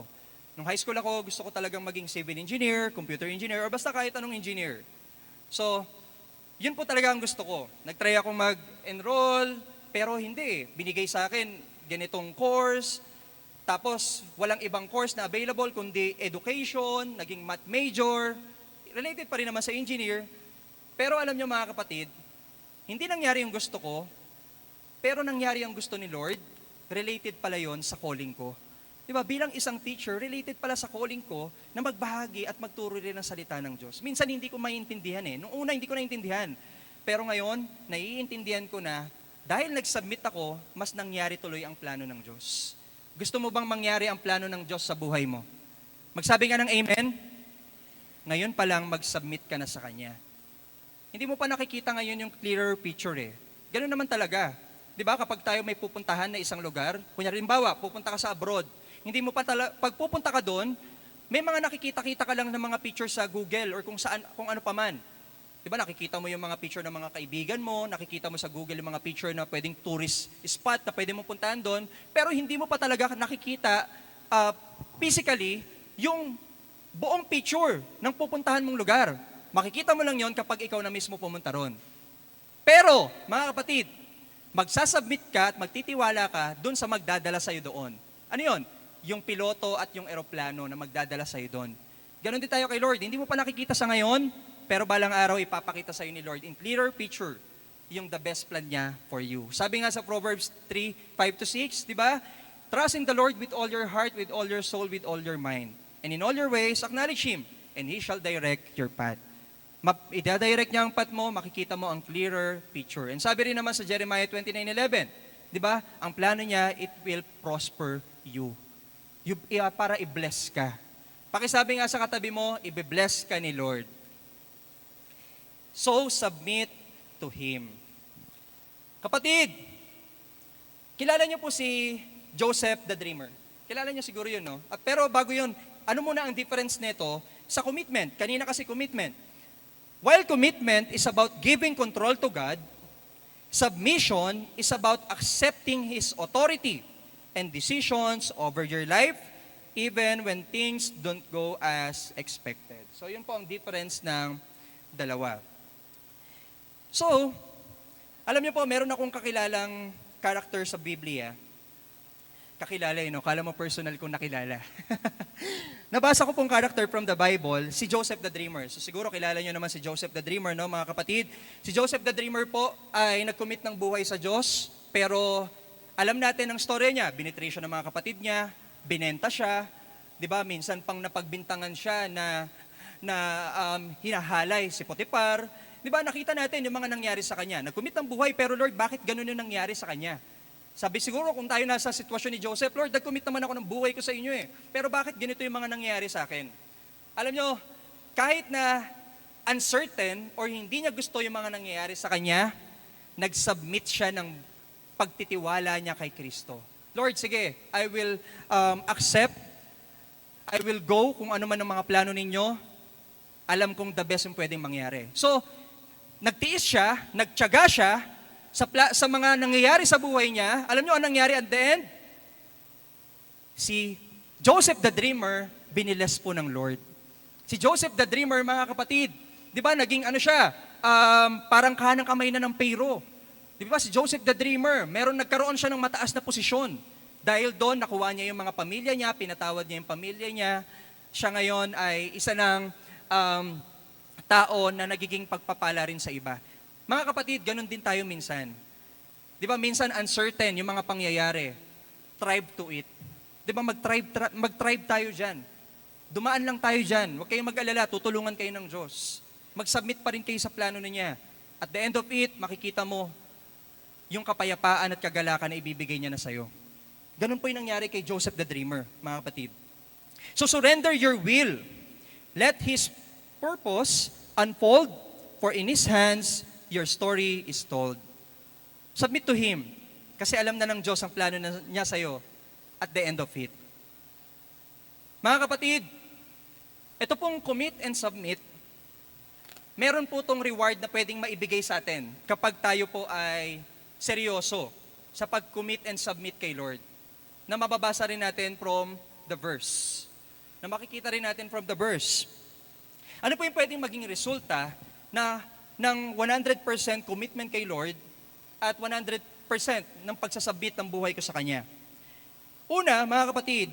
Nung high school ako, gusto ko talagang maging civil engineer, computer engineer, or basta kahit anong engineer. So, yun po talaga ang gusto ko. Nag-try akong mag-enroll, pero hindi. Binigay sa akin ganitong course, tapos walang ibang course na available kundi education, naging math major, related pa rin naman sa engineer. Pero alam nyo mga kapatid, hindi nangyari yung gusto ko, pero nangyari ang gusto ni Lord, related pala yon sa calling ko. Diba, bilang isang teacher, related pala sa calling ko na magbahagi at magturo rin ng salita ng Diyos. Minsan hindi ko maintindihan eh. Nung una hindi ko naintindihan. Pero ngayon, naiintindihan ko na dahil nag-submit ako, mas nangyari tuloy ang plano ng Diyos. Gusto mo bang mangyari ang plano ng Diyos sa buhay mo? Magsabi nga ng amen. Ngayon pa lang mag-submit ka na sa Kanya. Hindi mo pa nakikita ngayon yung clearer picture eh. Ganun naman talaga. Di ba, kapag tayo may pupuntahan na isang lugar, kunyari limbawa, pupunta ka sa abroad, hindi mo pa pag pupunta ka doon, may mga nakikita-kita ka lang ng mga pictures sa Google or kung saan, kung ano pa man. Di ba, nakikita mo yung mga picture ng mga kaibigan mo, nakikita mo sa Google yung mga picture na pwedeng tourist spot na pwede mo puntahan doon, pero hindi mo pa talaga nakikita physically yung buong picture ng pupuntahan mong lugar. Makikita mo lang yon kapag ikaw na mismo pumunta ron. Pero, mga kapatid, magsasubmit ka at magtitiwala ka doon sa magdadala sa'yo doon. Ano yon? Yung piloto at yung eroplano na magdadala sa'yo doon. Ganon din tayo kay Lord. Hindi mo pa nakikita sa ngayon, pero balang araw ipapakita sa'yo ni Lord in clearer picture yung the best plan niya for you. Sabi nga sa Proverbs 3:5-6, di ba? Trust in the Lord with all your heart, with all your soul, with all your mind. And in all your ways, acknowledge Him, and He shall direct your path. Ida-direct niya ang path mo, makikita mo ang clearer picture. And sabi rin naman sa Jeremiah 29:11, di ba? Ang plano niya, it will prosper you. Para i-bless ka. Pakisabi nga sa katabi mo, i-bless ka ni Lord. So, submit to Him. Kapatid, kilala niyo po si Joseph the Dreamer. Kilala niyo siguro yun, no? Pero bago yun, ano muna ang difference nito sa commitment? Kanina kasi commitment. While commitment is about giving control to God, submission is about accepting His authority and decisions over your life, even when things don't go as expected. So, yun po ang difference ng dalawa. So, alam niyo po, meron akong kakilalang character sa Biblia. Kakilala no? Kala mo personal kong nakilala. Nabasa ko pong character from the Bible, si Joseph the Dreamer. So siguro kilala niyo naman si Joseph the Dreamer, no, mga kapatid. Si Joseph the Dreamer po ay nag-commit ng buhay sa Diyos, pero alam natin ang story niya. Binitray siya ng mga kapatid niya, binenta siya, 'di ba? Minsan pang napagbintangan siya na hinahalay si Potiphar. 'Di ba? Nakita natin yung mga nangyari sa kanya. Nag-commit ng buhay, pero Lord, bakit ganun yung nangyari sa kanya? Sabi siguro kung tayo nasa sitwasyon ni Joseph, Lord, nag-commit naman ako ng buhay ko sa inyo eh. Pero bakit ganito yung mga nangyari sa akin? Alam nyo, kahit na uncertain or hindi niya gusto yung mga nangyayari sa kanya, nag-submit siya ng pagtitiwala niya kay Kristo. Lord, sige, I will accept, I will go kung ano man ang mga plano ninyo. Alam kong the best yung pwedeng mangyari. So, nagtiis siya, nagtiyaga siya, sa mga nangyayari sa buhay niya. Alam niyo ang nangyari at the end? Si Joseph the Dreamer, biniles po ng Lord. Si Joseph the Dreamer, mga kapatid, di ba, naging ano siya, parang kanang kamay na ng Pharaoh. Di ba, si Joseph the Dreamer, nagkaroon siya ng mataas na posisyon. Dahil doon, nakuha niya yung mga pamilya niya, pinatawad niya yung pamilya niya. Siya ngayon ay isa ng tao na nagiging pagpapala rin sa iba. Mga kapatid, ganun din tayo minsan. Di ba, minsan uncertain yung mga pangyayari. Tribe to it. Di ba, mag-tribe tayo dyan. Dumaan lang tayo dyan. Huwag kayong mag-alala, tutulungan kayo ng Diyos. Mag-submit pa rin kayo sa plano niya. At the end of it, makikita mo yung kapayapaan at kagalakan na ibibigay niya na sa'yo. Ganun po yung nangyari kay Joseph the Dreamer, mga kapatid. So surrender your will. Let His purpose unfold, for in His hands, your story is told. Submit to Him, kasi alam na ng Diyos ang plano niya sa'yo at the end of it. Mga kapatid, ito pong commit and submit, meron po itong reward na pwedeng maibigay sa atin kapag tayo po ay seryoso sa pag-commit and submit kay Lord. Na mababasa rin natin from the verse. Na makikita rin natin from the verse. Ano po yung pwedeng maging resulta na ng 100% commitment kay Lord at 100% ng pagsasubmit ng buhay ko sa Kanya? Una, mga kapatid,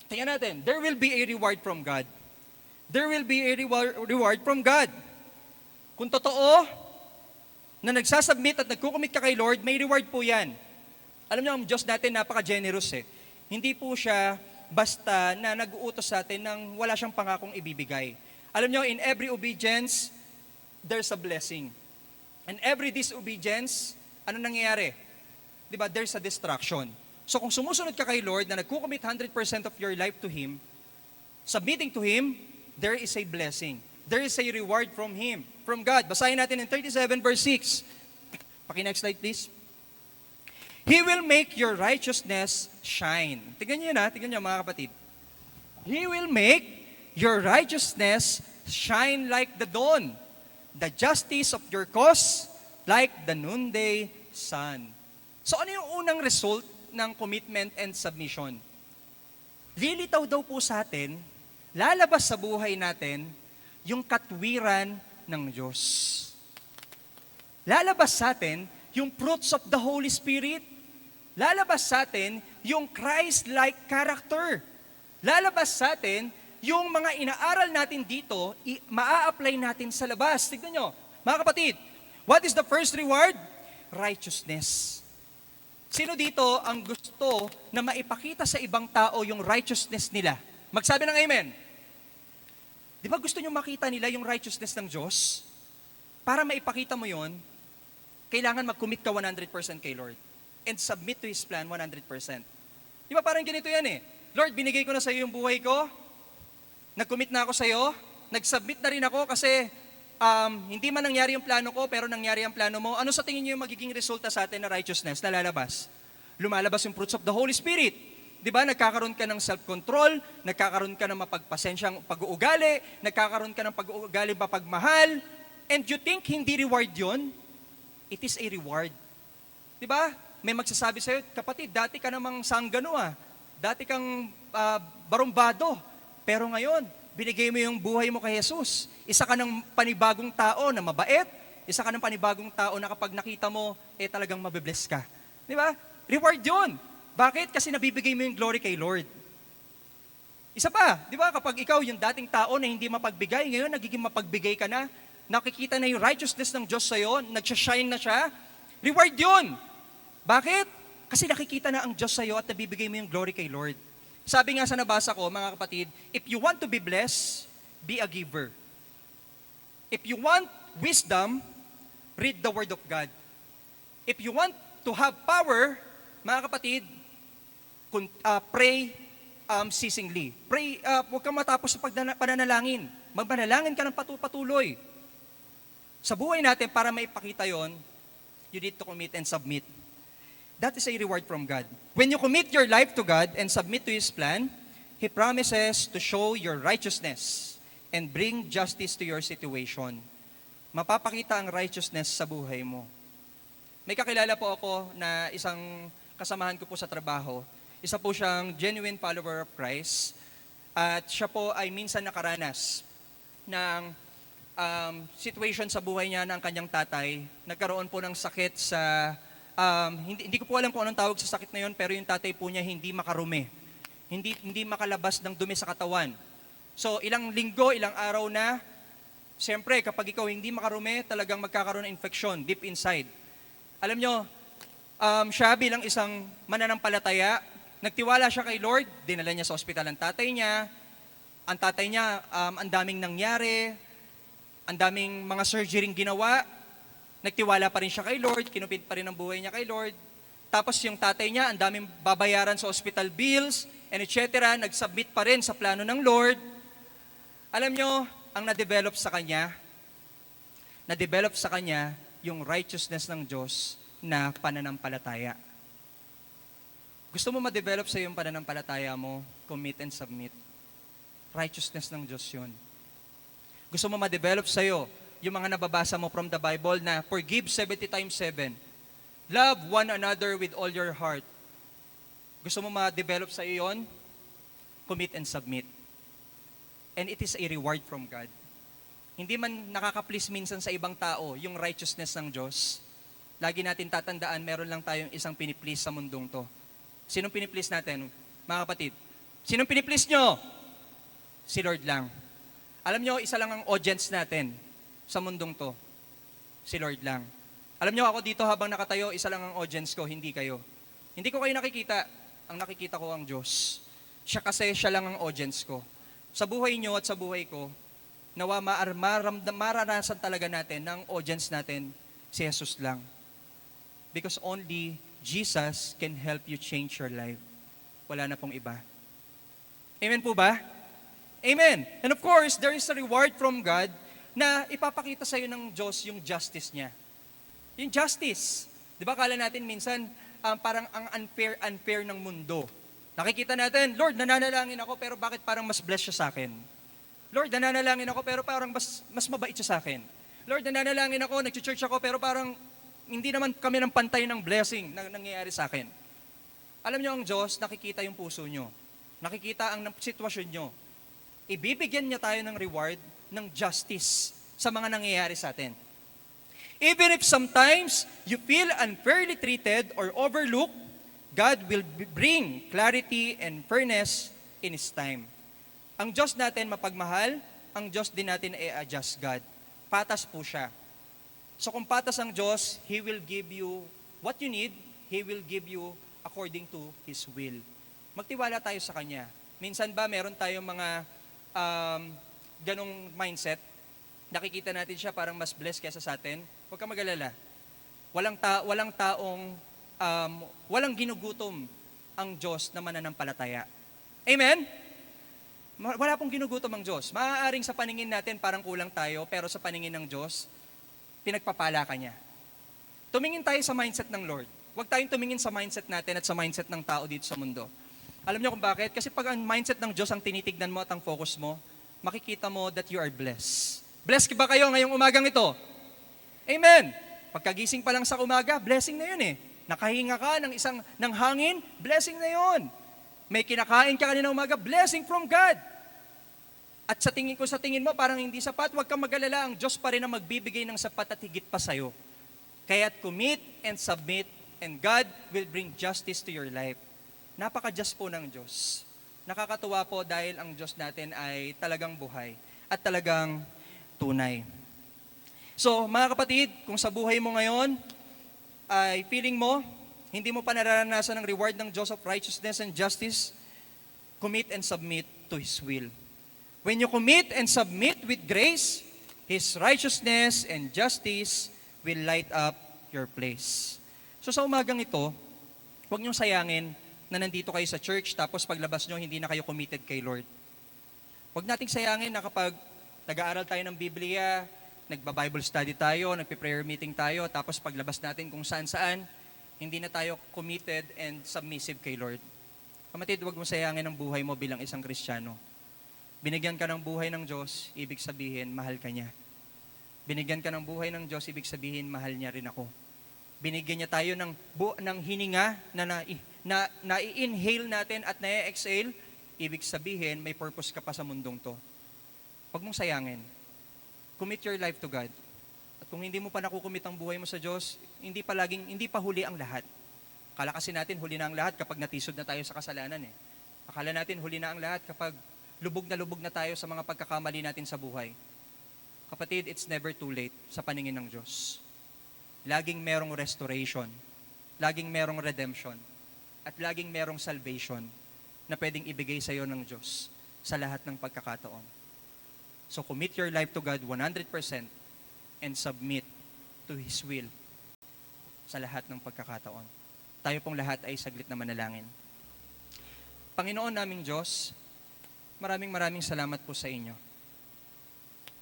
tingnan natin, there will be a reward from God. There will be a reward from God. Kung totoo na nagsasubmit at nagkukumit ka kay Lord, may reward po yan. Alam niyo, ang Diyos natin napaka-generous eh. Hindi po siya basta na nag-uutos sa atin nang wala siyang pangakong ibibigay. Alam niyo, in every obedience, there's a blessing. And every disobedience, ano nangyayari? Diba? There's a destruction. So kung sumusunod ka kay Lord na nagkukumit 100% of your life to Him, submitting to Him, there is a blessing. There is a reward from Him, from God. Basahin natin in 37 verse 6. Paki-next slide please. He will make your righteousness shine. Tignan niyo na, tignan niyo mga kapatid. He will make your righteousness shine like the dawn, the justice of your cause like the noonday sun. So ano yung unang result ng commitment and submission? Lilitaw daw po sa atin, lalabas sa buhay natin, yung katwiran ng Diyos. Lalabas sa atin yung fruits of the Holy Spirit. Lalabas sa atin yung Christ-like character. Lalabas sa atin yung mga inaaral natin dito, maa-apply natin sa labas. Tignan nyo, mga kapatid, what is the first reward? Righteousness. Sino dito ang gusto na maipakita sa ibang tao yung righteousness nila? Magsabi ng amen. Di ba gusto nyo makita nila yung righteousness ng Diyos? Para maipakita mo yon, kailangan mag-commit ka 100% kay Lord and submit to His plan 100%. Di ba parang ganito yan eh? Lord, binigay ko na sa iyo yung buhay ko, nag-commit na ako sa iyo, nag-submit na rin ako kasi hindi man nangyari yung plano ko, pero nangyari ang plano mo. Ano sa tingin niyo yung magiging resulta sa atin na righteousness na lalabas? Lumalabas yung fruits of the Holy Spirit. Di ba? Nagkakaroon ka ng self-control, nagkakaroon ka ng mapagpasensyang pag-uugali, nagkakaroon ka ng pag-uugali mapagmahal, and you think hindi reward yun? It is a reward. Di ba? May magsasabi sa'yo, kapatid, dati ka namang sanggano dati kang barumbado, pero ngayon, binigay mo yung buhay mo kay Jesus. Isa ka ng panibagong tao na mabait, isa ka ng panibagong tao na kapag nakita mo, talagang mabibless ka. Di ba? Reward yun. Bakit? Kasi nabibigay mo yung glory kay Lord. Isa pa, di ba? Kapag ikaw yung dating tao na hindi mapagbigay, ngayon nagiging mapagbigay ka na, nakikita na yung righteousness ng Diyos sa'yo, nagsashine na siya, reward yun. Bakit? Kasi nakikita na ang Diyos sa'yo at nabibigay mo yung glory kay Lord. Sabi nga sa nabasa ko, mga kapatid, if you want to be blessed, be a giver. If you want wisdom, read the Word of God. If you want to have power, mga kapatid, pray ceasingly. Pray, huwag kang matapos sa pananalangin. Magmanalangin ka ng patuloy. Sa buhay natin, para maipakita yon, you need to commit and submit. That is a reward from God. When you commit your life to God and submit to His plan, He promises to show your righteousness and bring justice to your situation. Mapapakita ang righteousness sa buhay mo. May kakilala po ako na isang kasamahan ko po sa trabaho. Isa po siyang genuine follower of Christ. At siya po ay minsan nakaranas ng situation sa buhay niya ng kanyang tatay. Nagkaroon po ng sakit sa hindi ko po alam kung anong tawag sa sakit na yon, pero yung tatay po niya hindi makarumi. Hindi makalabas ng dumi sa katawan. So ilang linggo, ilang araw na, siyempre kapag ikaw hindi makarumi, talagang magkakaroon ng infection deep inside. Alam nyo, siya bilang isang mananampalataya, nagtiwala siya kay Lord, dinala niya sa ospital ang tatay niya. Ang tatay niya, ang daming nangyari, ang daming mga surgery ginawa, Nagtiwala pa rin siya kay Lord, kinupit pa rin ang buhay niya kay Lord. Tapos yung tatay niya, ang daming babayaran sa hospital bills, and etc. Nag-submit pa rin sa plano ng Lord. Alam nyo, ang na-develop sa kanya yung righteousness ng Diyos na pananampalataya. Gusto mo ma-develop sa yung pananampalataya mo, commit and submit. Righteousness ng Diyos yun. Gusto mo ma-develop sa iyo yung mga nababasa mo from the Bible na forgive 70 times 7. Love one another with all your heart. Gusto mo ma-develop sa iyo yun? Commit and submit. And it is a reward from God. Hindi man nakaka-please minsan sa ibang tao yung righteousness ng Diyos. Lagi natin tatandaan, meron lang tayong isang piniplease sa mundong to. Sinong piniplease natin? Mga kapatid, sinong piniplease nyo? Si Lord lang. Alam nyo, isa lang ang audience natin sa mundong to. Si Lord lang. Alam nyo, ako dito habang nakatayo, isa lang ang audience ko, hindi kayo. Hindi ko kayo nakikita. Ang nakikita ko ang Diyos. Siya kasi, siya lang ang audience ko. Sa buhay nyo at sa buhay ko, nawa maranasan talaga natin ng audience natin si Jesus lang. Because only Jesus can help you change your life. Wala na pong iba. Amen po ba? Amen. And of course, there is a reward from God na ipapakita sa iyo ng Diyos yung justice niya. Yung justice. Di ba kala natin minsan parang ang unfair ng mundo. Nakikita natin, Lord, nananalangin ako pero bakit parang mas blessed siya sa akin? Lord, nananalangin ako pero parang mas mabait siya sa akin. Lord, nananalangin ako, nag-church ako pero parang hindi naman kami ng pantay ng blessing na nangyayari sa akin. Alam niyo ang Diyos, nakikita yung puso niyo. Nakikita ang sitwasyon niyo. Ibibigyan niya tayo ng reward ng justice sa mga nangyayari sa atin. Even if sometimes you feel unfairly treated or overlooked, God will bring clarity and fairness in His time. Ang Diyos natin mapagmahal, ang Diyos din natin ay a just God. Patas po siya. So kung patas ang Diyos, He will give you what you need, He will give you according to His will. Magtiwala tayo sa Kanya. Minsan ba meron tayong mga ganong mindset? Nakikita natin siya parang mas blessed kaysa sa atin. Huwag kang mag-alala. Walang ginugutom ang Diyos na mananampalataya. Amen? Wala pong ginugutom ang Diyos. Maaaring sa paningin natin parang kulang tayo, pero sa paningin ng Diyos, pinagpapala ka niya. Tumingin tayo sa mindset ng Lord. Huwag tayong tumingin sa mindset natin at sa mindset ng tao dito sa mundo. Alam niyo kung bakit? Kasi pag ang mindset ng Diyos ang tinitignan mo at ang focus mo, makikita mo that you are blessed. Blessed ba kayo ngayong umagang ito? Amen! Pagkagising pa lang sa umaga, blessing na yun eh. Nakahinga ka ng hangin, blessing na yun. May kinakain ka kanina umaga, blessing from God. At sa tingin mo, parang hindi sapat, huwag kang mag-alala, ang Diyos pa rin ang magbibigay ng sapat at higit pa sa'yo. Kaya't commit and submit, and God will bring justice to your life. Napaka-just po ng Diyos. Nakakatuwa po dahil ang Diyos natin ay talagang buhay at talagang tunay. So, mga kapatid, kung sa buhay mo ngayon, ay feeling mo, hindi mo pa nararanasan ang reward ng Diyos of righteousness and justice, commit and submit to His will. When you commit and submit with grace, His righteousness and justice will light up your place. So sa umagang ito, huwag niyong sayangin na nandito kayo sa church tapos paglabas nyo, hindi na kayo committed kay Lord. Huwag nating sayangin na kapag nag-aaral tayo ng Biblia, nagba-Bible study tayo, nagpe-prayer meeting tayo, tapos paglabas natin kung saan-saan, hindi na tayo committed and submissive kay Lord. Kapatid, huwag mo sayangin ang buhay mo bilang isang Kristiyano. Binigyan ka ng buhay ng Diyos, ibig sabihin, mahal ka niya. Binigyan ka ng buhay ng Diyos, ibig sabihin, mahal niya rin ako. Binigyan niya tayo ng hininga na i-inhale natin at na-exhale, ibig sabihin, may purpose ka pa sa mundong to. Huwag mong sayangin. Commit your life to God. At kung hindi mo pa nakukumit ang buhay mo sa Diyos, hindi pa huli ang lahat. Akala kasi natin huli na ang lahat kapag natisod na tayo sa kasalanan eh. Akala natin huli na ang lahat kapag lubog na tayo sa mga pagkakamali natin sa buhay. Kapatid, it's never too late sa paningin ng Diyos. Laging merong restoration, laging merong redemption, at laging merong salvation na pwedeng ibigay sa iyo ng Diyos sa lahat ng pagkakataon. So commit your life to God 100% and submit to His will sa lahat ng pagkakataon. Tayo pong lahat ay saglit na manalangin. Panginoon naming Diyos, maraming salamat po sa inyo.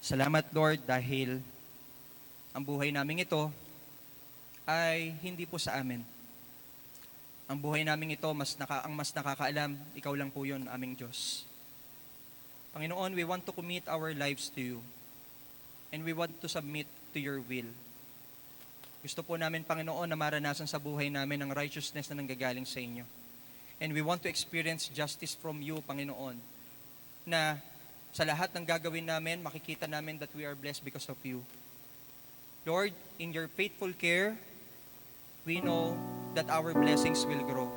Salamat Lord dahil ang buhay naming ito ay hindi po sa amin. Ang buhay naming ito, ang mas nakakaalam, ikaw lang po yun, aming Diyos. Panginoon, we want to commit our lives to you. And we want to submit to your will. Gusto po namin, Panginoon, na maranasan sa buhay namin ang righteousness na nanggagaling sa inyo. And we want to experience justice from you, Panginoon, na sa lahat ng gagawin namin, makikita namin that we are blessed because of you. Lord, in your faithful care, we know that our blessings will grow.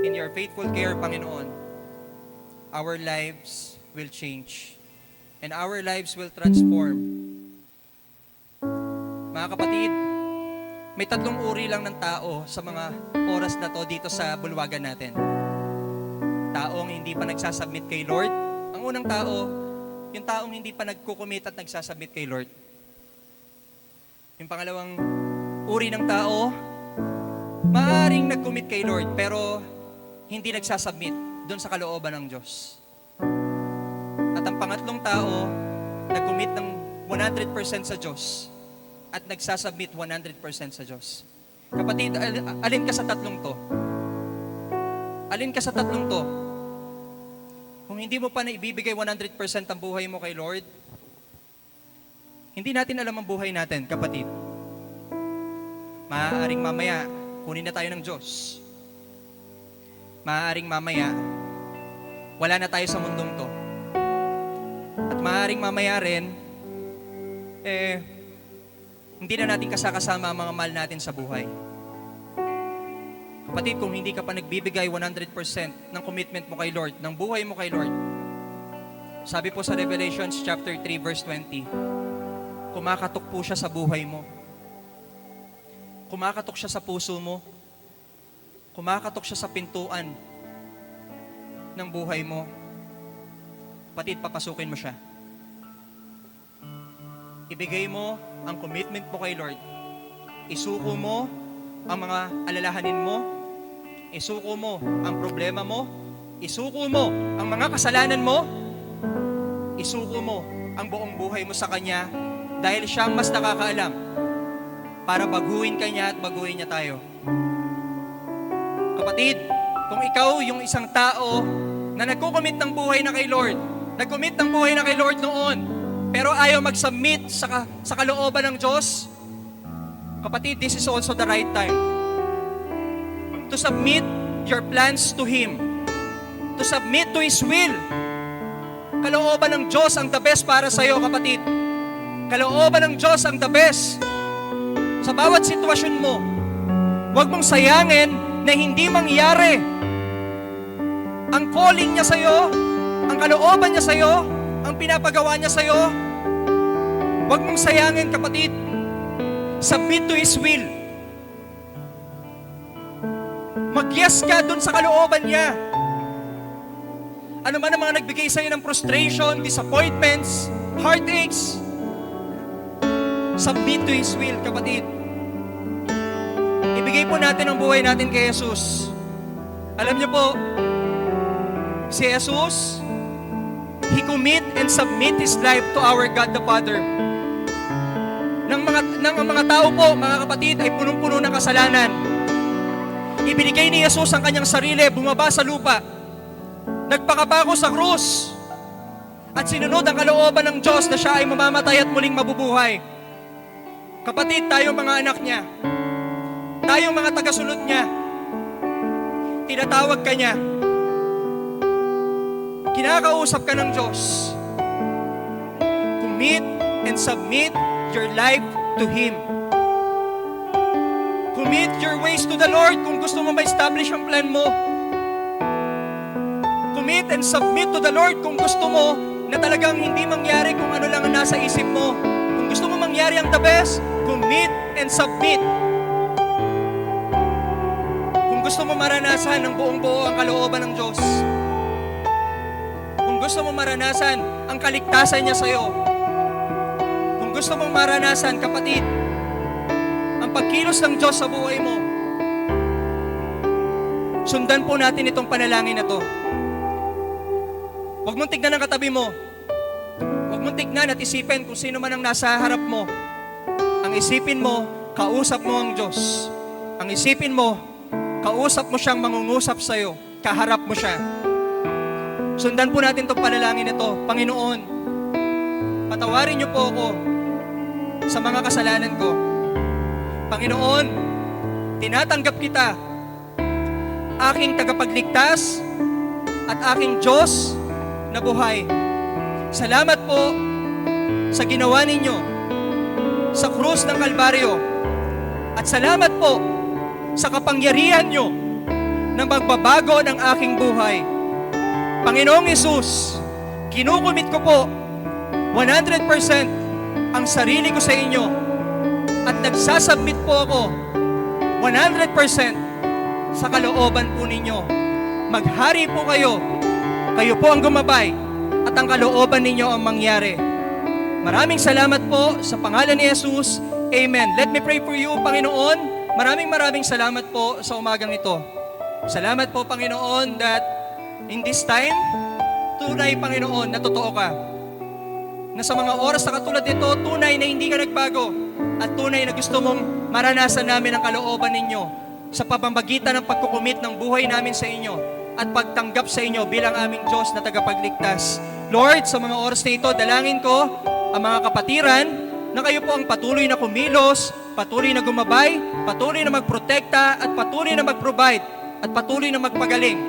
In your faithful care, Panginoon, our lives will change. And our lives will transform. Mga kapatid, may 3 uri lang ng tao sa mga oras na to dito sa bulwagan natin. Taong hindi pa nagsasubmit kay Lord. Ang unang tao, yung taong hindi pa nagkukumit at nagsasubmit kay Lord. Yung pangalawang uri ng tao, maaaring nag-commit kay Lord pero hindi nagsasubmit doon sa kalooban ng Diyos. At ang pangatlong tao, nag-commit ng 100% sa Diyos at nagsasubmit 100% sa Diyos. Kapatid, alin ka sa 3 to? Alin ka sa 3 to? Kung hindi mo pa na ibibigay 100% ang buhay mo kay Lord, hindi natin alam ang buhay natin, kapatid. Maaaring mamaya, kunin na tayo ng Diyos. Maaaring mamaya, wala na tayo sa mundong to. At maaaring mamaya rin, hindi na natin kasakasama ang mga mahal natin sa buhay. Kapatid, kung hindi ka pa nagbibigay 100% ng commitment mo kay Lord, ng buhay mo kay Lord, sabi po sa Revelations chapter 3 verse 20, kumakatok po siya sa buhay mo. Kumakatok siya sa puso mo. Kumakatok siya sa pintuan ng buhay mo. Kapatid, papasukin mo siya. Ibigay mo ang commitment mo kay Lord. Isuko mo ang mga alalahanin mo. Isuko mo ang problema mo. Isuko mo ang mga kasalanan mo. Isuko mo ang buong buhay mo sa Kanya dahil siya ang mas nakakaalam para baguhin ka niya at baguhin niya tayo. Kapatid, kung ikaw yung isang tao na nagko-commit ng buhay na kay Lord, nag-commit ng buhay na kay Lord noon, pero ayaw mag-submit sa kalooban ng Diyos, kapatid, this is also the right time to submit your plans to Him, to submit to His will. Kalooban ng Diyos ang the best para sa iyo, kapatid. Kalooban ng Diyos ang the best. Sa bawat sitwasyon mo, huwag mong sayangin na hindi mangyari ang calling niya sa iyo, ang kalooban niya sa iyo, ang pinapagawa niya sa iyo. Huwag mong sayangin, kapatid. Submit to His will. Mag-yes ka dun sa kalooban niya. Ano man ang mga nagbigay sa iyo ng frustration, disappointments, heartaches, submit to His will, kapatid. Ibigay po natin ang buhay natin kay Jesus. Alam niyo po, si Jesus, He commit and submit His life to our God the Father. Nang mga tao po, mga kapatid, ay punong-puno ng kasalanan. Ibinigay ni Jesus ang kanyang sarili, bumaba sa lupa, nagpakabako sa krus, at sinunod ang kalooban ng Diyos na siya ay mamamatay at muling mabubuhay. Kapatid, tayo mga anak niya, tayong mga tagasunod niya, tinatawag ka niya, kinakausap ka ng Diyos. Commit and submit your life to Him. Commit your ways to the Lord kung gusto mo ma-establish ang plan mo. Commit and submit to the Lord kung gusto mo na talagang hindi mangyari kung ano lang ang nasa isip mo. Kung gusto mo mangyari ang the best, commit and submit. Kung gusto mo maranasan ng buong-buo ang kalooban ng Diyos, kung gusto mo maranasan ang kaligtasan niya sa iyo, kung Kung gusto mong maranasan, kapatid, ang pagkilos ng Diyos sa buhay mo, sundan po natin itong panalangin na to. Huwag mong tignan ang katabi mo. Huwag mong tignan at isipin kung sino man ang nasa harap mo. Ang isipin mo, kausap mo ang Diyos. Ang isipin mo, kausap mo siyang mangungusap sa'yo. Kaharap mo siya. Sundan po natin itong panalangin na to. Panginoon, patawarin niyo po ako sa mga kasalanan ko. Panginoon, tinatanggap kita, aking tagapagligtas at aking Diyos na buhay. Salamat po sa ginawa ninyo sa krus ng Kalbaryo. At salamat po sa kapangyarihan nyo na magbabago ng aking buhay. Panginoong Hesus, kinukumit ko po 100% ang sarili ko sa inyo at nagsasubmit po ako 100% sa kalooban po ninyo. Maghari po kayo. Kayo po ang gumabay at ang kalooban ninyo ang mangyari. Maraming salamat po sa pangalan ni Jesus. Amen. Let me pray for you, Panginoon. Maraming salamat po sa umagang ito. Salamat po, Panginoon, that in this time, tunay, Panginoon, na totoo ka. Na sa mga oras na katulad nito, tunay na hindi ka nagbago at tunay na gusto mong maranasan namin ang kalooban ninyo sa pamamagitan ng pagkukumit ng buhay namin sa inyo at pagtanggap sa inyo bilang aming Diyos na tagapagligtas. Lord, sa mga oras na ito, dalangin ko ang mga kapatiran na kayo po ang patuloy na kumilos, patuloy na gumabay, patuloy na magprotekta at patuloy na mag-provide at patuloy na magpagaling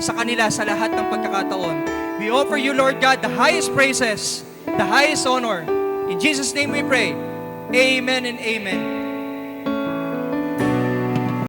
sa kanila sa lahat ng pagkakataon. We offer you, Lord God, the highest praises, the highest honor. In Jesus' name we pray. Amen and amen.